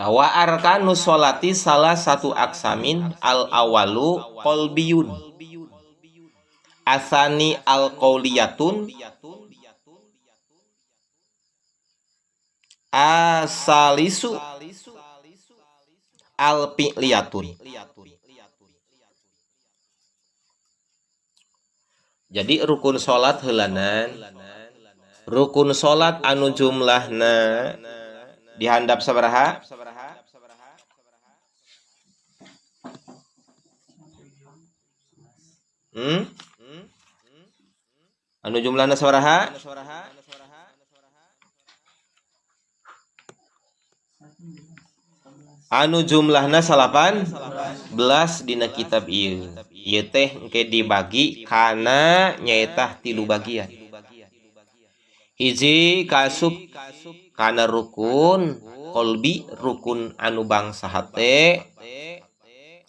Wa arkanu sholati salah satu aksamin al awalu qalbiyun, asani al qauliyatun, asalisu al fi'liyatun. Jadi rukun salat heulanan, rukun salat anu jumlahna dihandap sabaraha? Anu jumlahna sabaraha? Anu jumlahna 18 dina kitab ieu. Ieu teh engke dibagi kana nyaeta 3 bagian. Hiji kasub kana rukun qalbi, rukun anu bangsa hate.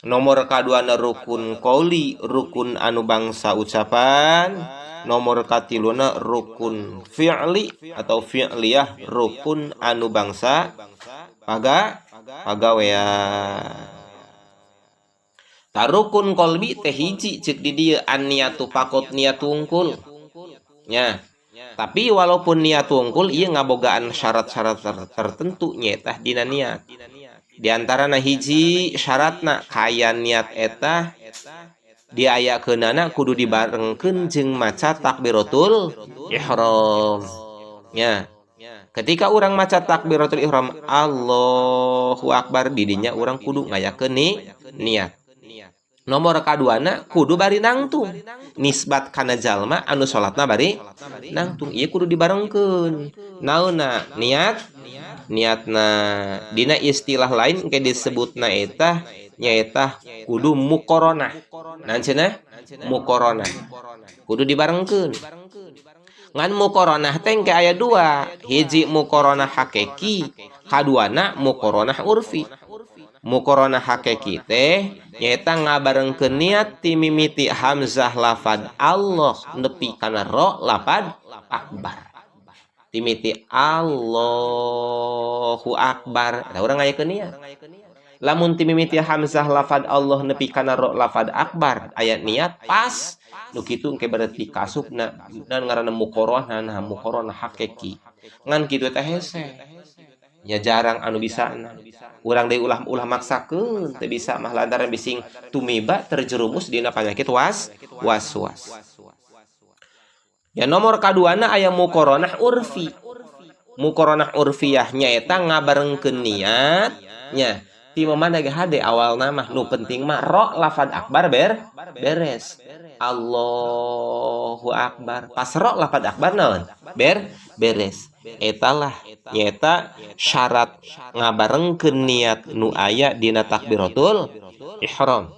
Nomor kaduana rukun qauli, rukun anu bangsa ucapan. Nomor katiluna rukun fi'li atau fi'liyah, rukun anu bangsa pagawean. Tarukun qalbi teh hiji ceuk di dieu an niatu pakot niat tungkul nya. Tapi walaupun niat tungkul ieu ngabogaan syarat-syarat tertentu nyaeta dina niat. Di antarana hiji syaratna kaya niat eta diayakeunana kudu dibarengkeun jeung maca takbiratul ihram nya. Ketika orang maca takbiratul ihram Allahu Akbar, didinya orang kudu ngayakeun niat. Nomor kaduana kudu bari nangtung, nisbat kana jalma anu salatna bari nangtung, ieu kudu dibarengkeun. Naonna niatna dina istilah lain ke disebutna eta nyaeta kudu muqaranah. Naon cenah? Muqaranah. Kudu dibarengkeun. Ngan muqaranah teh ke aya 2, hiji muqaranah hakiki, kaduana muqaranah urfi. Muqaranah hakiki teh nyaeta ngabarengkeun niat ti mimiti hamzah lafad Allah nepi kana ra lafad akbar. Timiti Allahu Akbar, da urang ngayakeun niat. Lamun ti mimiti hamzah lafad Allah nepi kana ra lafad akbar aya niat pas. Nu kitu engke berarti kasupna dan ngaranna muqaranah hakiki. Ngan kitu teh hese. Ya jarang anu bisana. Urang deui ulah maksakeun teu bisa mah lantaran bising tumiba terjerumus dina panyakit was-was. Ya nomor kaduana aya muqaranah urfi. Muqaranah urfiyah nyaeta ngabarengkeun niat nya. Ti mana ge hade awalna mah nu penting mah ra lafad akbar beres. Allahu Akbar. Pas ra lafad akbar naon? Beres. Etalah nyata syarat ngabarengkeun niat nu aya dina takbiratul ihram.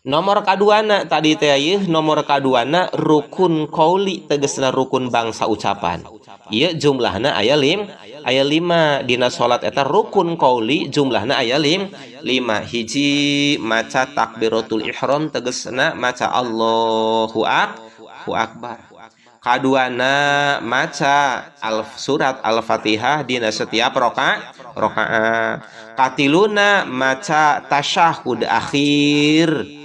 Nomor kaduana tadi teh ieu nomor kaduana rukun qauli, tegasna rukun bangsa ucapan. Ieu jumlahna aya 5 dina salat eta rukun qauli jumlahna aya 5. Hiji maca takbiratul ihram tegasna maca Allahu Akbar. Kaduana maca surat Al-Fatihah dina setiap rakaat. Katiluna maca tasyahud akhir.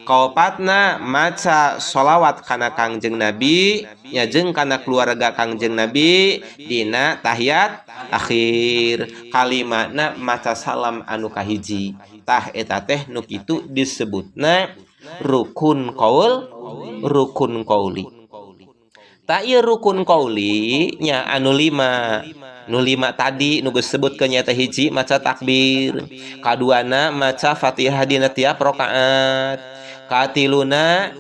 Kaopatna maca sholawat kana Kangjeng Nabi nya jeung kana keluarga Kangjeng Nabi dina tahiyat akhir. Kalimana maca salam anu kahiji. Tah eta teh nu kitu disebutna rukun qauli. Ta ieu rukun qauli nya anu 5. Nu 5 tadi nu geus sebutkeun nya teh hiji maca takbir, kaduana maca Fatihah dina tiap rakaat, katiluna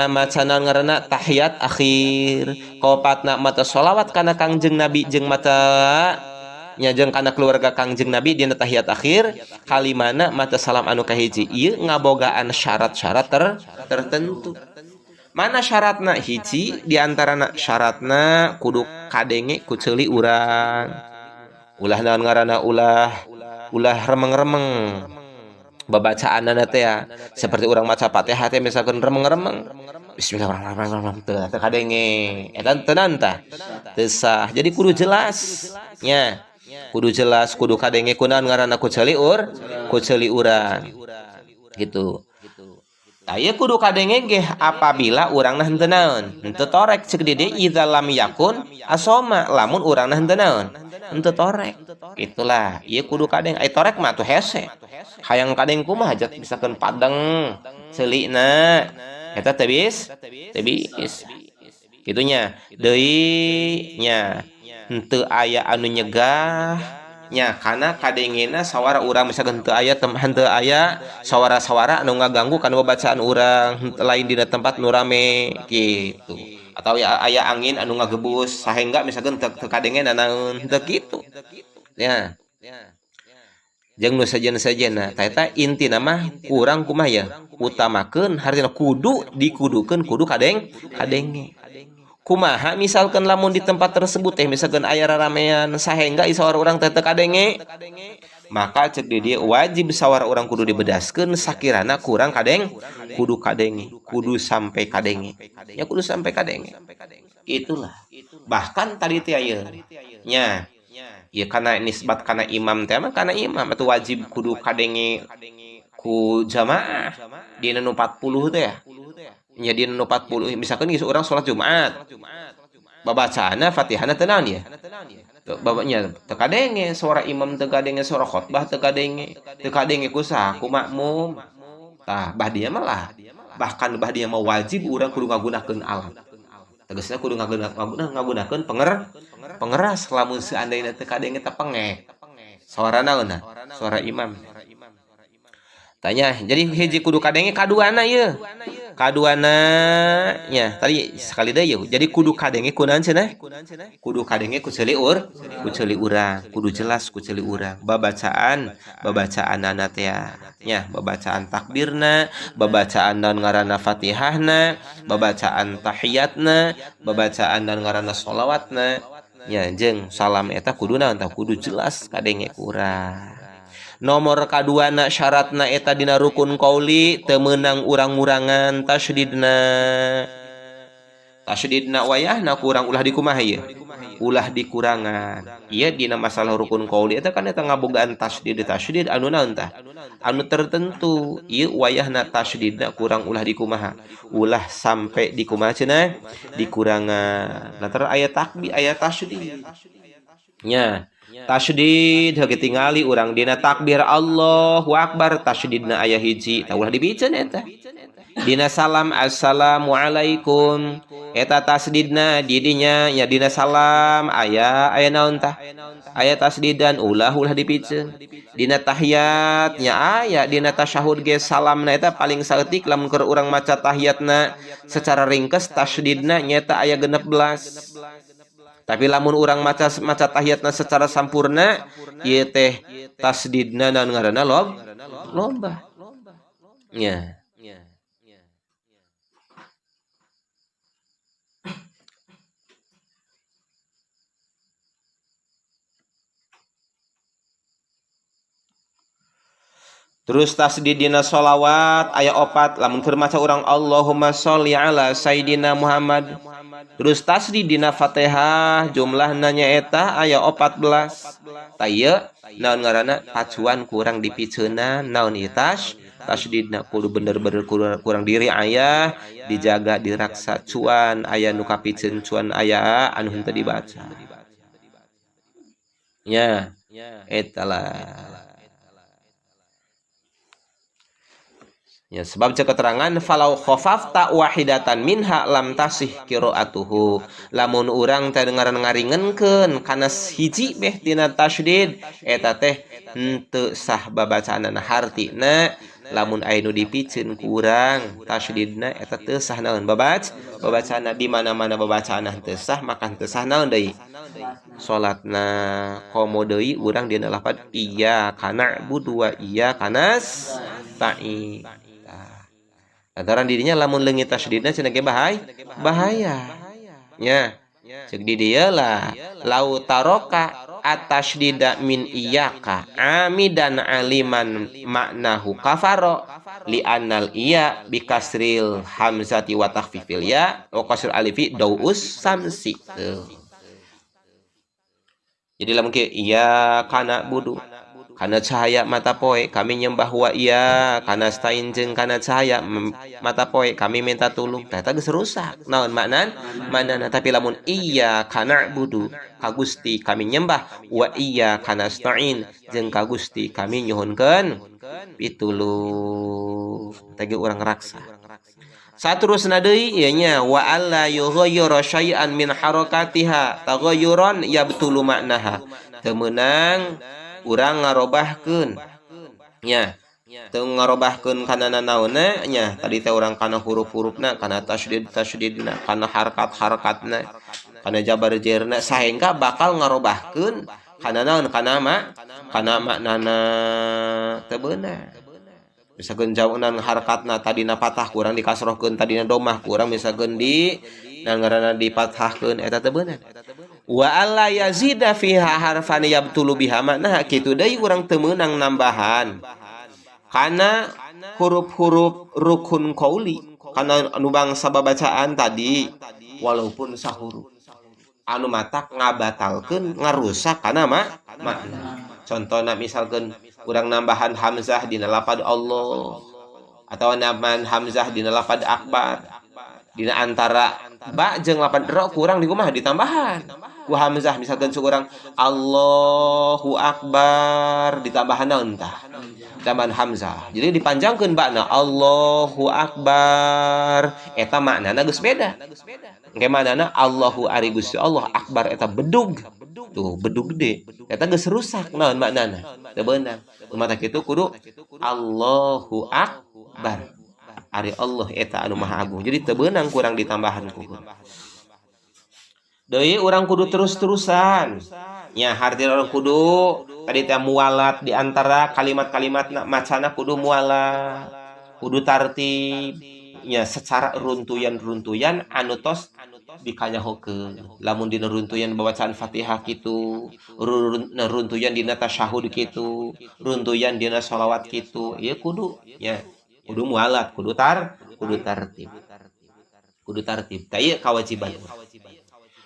maca naon ngaranna tahiyat akhir, kaopatna maca sholawat kana Kangjeng Nabi jeung maca nya jeung kana keluarga Kangjeng Nabi dina tahiyat akhir, kalimana maca salam anu kahiji. Ieu ngabogaan syarat-syarat tertentu. Mana syaratna? Hiji diantarana syaratna kudu kadenge ku ceuli urang. Ulah naon ngaranna ulah remeng-remeng. babacaan teh ya seperti orang maca Fatihah teh misalkan remeng-remeng bismillahirrahmanirrahim teu kadenge eta teunan tah teu sah jadi kudu jelas nya kudu jelas kudu kadenge kunaon ngaranna kuceuli urang gitu. Aya kudu kadenge ge apabila urangna henteu naon henteu torek ceuk di dieu idza lam yakun asoma lamun urangna henteu naon henteu torek itulah ieu kudu kadeng ai torek mah atuh hese hayang kadeng kumaha hajat misalkan padeng ceulina eta teu bis kitunya deui nya henteu aya anu nyegah nya kana kadengena sawara urang misalkan henteu aya sawara-sawara anu ngaganggu kana bacaan urang lain dina tempat nu rame kitu atau ya aya angin anu ngagebus sahingga misalkan teu kadenge naon henteu kitu ya jeung nu sajen-sajenna eta intina mah urang kumaha ya utamakeun hartina kudu dikudukeun kudu kadenge kumaha misalkan lamun di tempat tersebut teh misalkan aya raramean sahingga sawara urang teh teu kadenge maka cek di dieu wajib sawara urang kudu dibedaskeun sakirana kurang kudu sampai kadenge ya kudu sampai kadenge itulah bahkan tadi teh aya nya ya kana nisbat kana imam teh mah kana imam atuh wajib kudu kadenge ku jamaah dina nu 40 teh ya nya dina nu 40 misalkan geus urang salat Jumat babacaana Fatihahna teu naon ya babanya teu kadenge suara imam teu kadenge suara khotbah teu kadenge kusaha ku makmum tah bah dia mah lah bahkan bah dia mah wajib urang kudu ngagunakeun alat tegasna kudu ngagunakeun pengeras lamun seandainya teu kadenge teh pengek suara naonna suara imam tanya jadi hiji kudu kadenge kaduana ieu kaduana nya tadi sekali deui jadi kudu kadenge kunaon cenah kudu kadenge kuceuli urang kudu jelas kuceuli urang babacaanana teh nya babacaan takbirna babacaan naon ngaranna Fatihahna babacaan tahiyatna babacaan naon ngaranna sholawatna nya jeung salam eta kudu naon tah kudu jelas kadenge urang nomor kaduana syaratna eta dina rukun qauli teu meunang urang-urangan tasydidna wayahna kurang ulah dikumaha ieu ulah dikurangan ieu dina masalah rukun qauli eta kan eta ngabogaan tasydid anu naon tah anu tertentu ieu wayahna tasydidna kurang ulah dikumaha ulah sampai dikumaha cenah dikurangan lantaran aya takbir aya tasydid nya tasydid heuh tingali urang dina takbir Allahu Akbar tasydidna aya hiji tah ulah dibiceun eta dina salam assalamualaikum eta tasydidna di dinya nya dina salam aya naon tah aya tasdidan ulah dipiceun dina tahiyat nya aya dina tasyahud ge salamna eta paling saeutik lamun keur urang maca tahiyatna secara ringkes tasydidna nyaeta aya 16 tapi lamun urang maca tahiyatna secara sampurna ieu teh tasdidna naon ngaranna loba nya terus tasdid dina sholawat aya 4 lamun keur maca urang Allahumma sholli ala sayidina Muhammad terus tasdid dina Fatihah jumlahna nyaeta aya 14 tah ieu naon ngaranna pacuan kurang dipiceuna naon ieu tasdidna kudu bener-bener kurang diri aya dijaga diraksa cuan aya nu kapiceun cuan aya anu henteu dibaca nya eta lah ya sebab cek keterangan falau khafafta wahidatan minha lam tasih qiraatuhu lamun urang teh dengaran ngaringenkeun kana hiji beh tina tasydid eta teh henteu sah babacaanna hartina lamun aya nu dipiceun ku urang tasydidna eta teu sah naon babacaanna di mana-mana babacaanna henteu sah maka henteu sah naon deui salatna komo deui urang dina lafaz iyyaka na'budu wa iyyaka nasta'in lantaran dirinya lamun leungit tasydidna cenah ge bahaya nya ceuk di dieu lah lau taroka atasydida min iyyaka amidan aliman maknahu kafaro li annal iya bikasril hamzati wa takhfifil ya wa kasr alifi daus samsi. Jadi lamun kieu iya kana budu kana cahaya mata poe kami nyembah wa iya kana stain jeung kana cahaya mata poe kami minta tulung tah geus rusak naon maknana tapi lamun iya kana budu ka Gusti kami nyembah wa iya kana stain jeung ka Gusti kami nyuhunkeun pitulung teh urang raksa. Saterusna deui ieu nya wa alla yughayyira syai'an min harakatiha taghayyuran yabtulu maknaha teu meunang urang ngarobahkeun nya teu ngarobahkeun kana nanaonna nya tadi teh urang kana huruf-hurufna kana tasydidna kana harkat-harkatna kana jabar-jerna saengga bakal ngarobahkeun kana naon kana maknana teu beunang. Misalkan jaunan harkatna tadina patah kurang dikasrohkeun tadina domah kurang misalkan di ngaranna dipatahkeun eta teu beunang. Wa alla yazida fiha harfan yabtulu biha makna kitu deui urang teu meunang nambahan kana huruf-huruf rukun qauli kana anu bangsa babacaan tadi walaupun sahuruf anu matak ngabatalkeun ngarusak kana makna. Contohna misalkan urang nambahan hamzah dina lafaz Allah atau nambahan hamzah dina lafaz akbar dina antara ba jeung lafaz ra kurang di kumaha ditambahan ku hamzah misalkan seorang Allahu akbar ditambahan naon tah tambahan hamzah jadi dipanjangkeun bana Allahu akbar eta maknana geus beda engke maknana Allahu ari Gusti Allah akbar eta bedug tuh bedug gede eta geus rusak naon maknana teu beunang mata kitu kudu Allahu akbar ari Allah eta anu maha agung jadi teu beunang kurang ditambahan ku deui urang kudu terus-terusan nya harti urang kudu tadi teh mualat di antara kalimat-kalimatna macana kudu mualat kudu tartib nya secara runtuyan anu tos dikanyahokeun lamun dina runtuyan bacaan Fatihah kitu runtuyan dina tasyahud kitu runtuyan dina shalawat kitu ieu kudu nya kudu mualat kudu tartib tah ieu kawajiban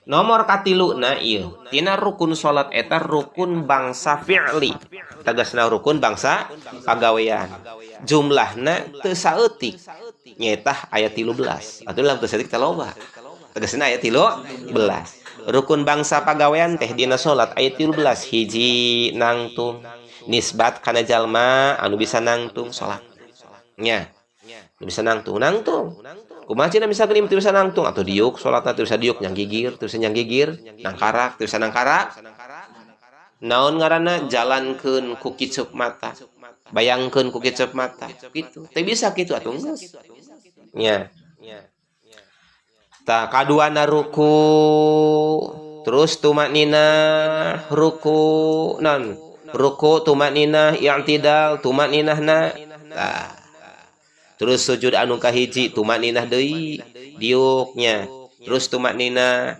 nomor katiluna ieu tina rukun salat eta rukun bangsa fi'li tegasna rukun bangsa pagawean jumlahna teu saeutik nyaeta aya 13 atuh dalam teu saeutik teh loba tegasna aya 13 rukun bangsa pagawean teh dina salat aya 13 hiji nangtung nisbat kana jalma anu bisa nangtung salat nya anu bisa nangtung kumaha cenah misalkan ieu bisa nangtung atau diuk salatna teu bisa diuk nyang gigir nangkarak teu bisa nangkarak naon ngaranna jalankeun ku kicup mata bayangkeun ku kicup mata kitu teu bisa kitu atuh geus nya tah kaduana ruku terus tumaknina ruku non ruku tumaknina i'tidal tumakninahna tah terus sujud anu kahiji tumakninah deui diuknya terus tumakninah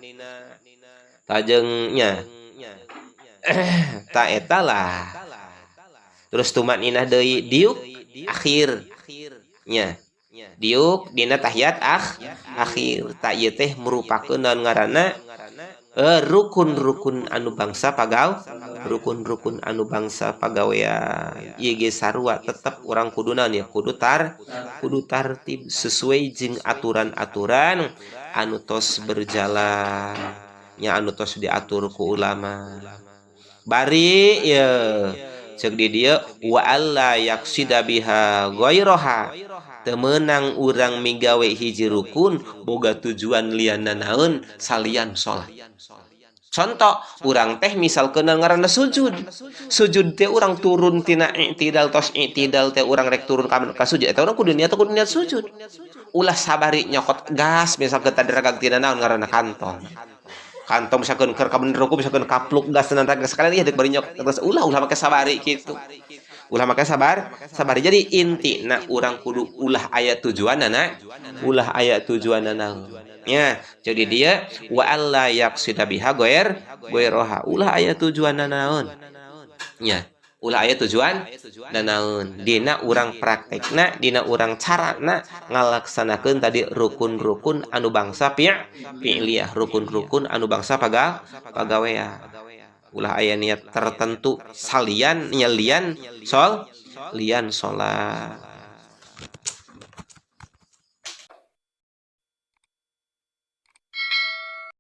tajengnya ta eta lah terus tumakninah deui diuk akhirnya diuk dina tahiyat akhir ta ieu teh merupakeun naon ngaranna rukun-rukun anu bangsa rukun-rukun anu bangsa pagawean ieu ge sarua tetep urang kudu naon ya kudu tartib sesuai jeung aturan-aturan anu tos berjalan nya anu tos diatur ku ulama bari ya ceuk di dieu wa alla yaksida biha ghairaha teu meunang urang migawe hiji rukun boga tujuan lianna naon salian salat. Contoh urang teh misalkeun ngaranna sujud teh urang turun tina i'tidal tos i'tidal teh urang rek turun ka sujud eta urang kudu niat sujud ulah sabari nyokot gas misalkeun tadi ragag tina naon ngaranna kantong misalkeun keur ka bener ruku misalkeun kapluk gas tenan ragag sekalian ieu dek bari nyok terus ulah make sabari kitu Ulah maka sabar jadi inti urang kudu ulah aya tujuanana ya jadi dia wa alla yaqsida biha roha ulah aya tujuan naon ya ulah aya tujuan naon dina urang praktekna dina urang carana ngalaksanakeun tadi rukun-rukun anu bangsa fi'liyah rukun-rukun anu bangsa pagawean ulah aya niat tertentu salian nyelian lian sholat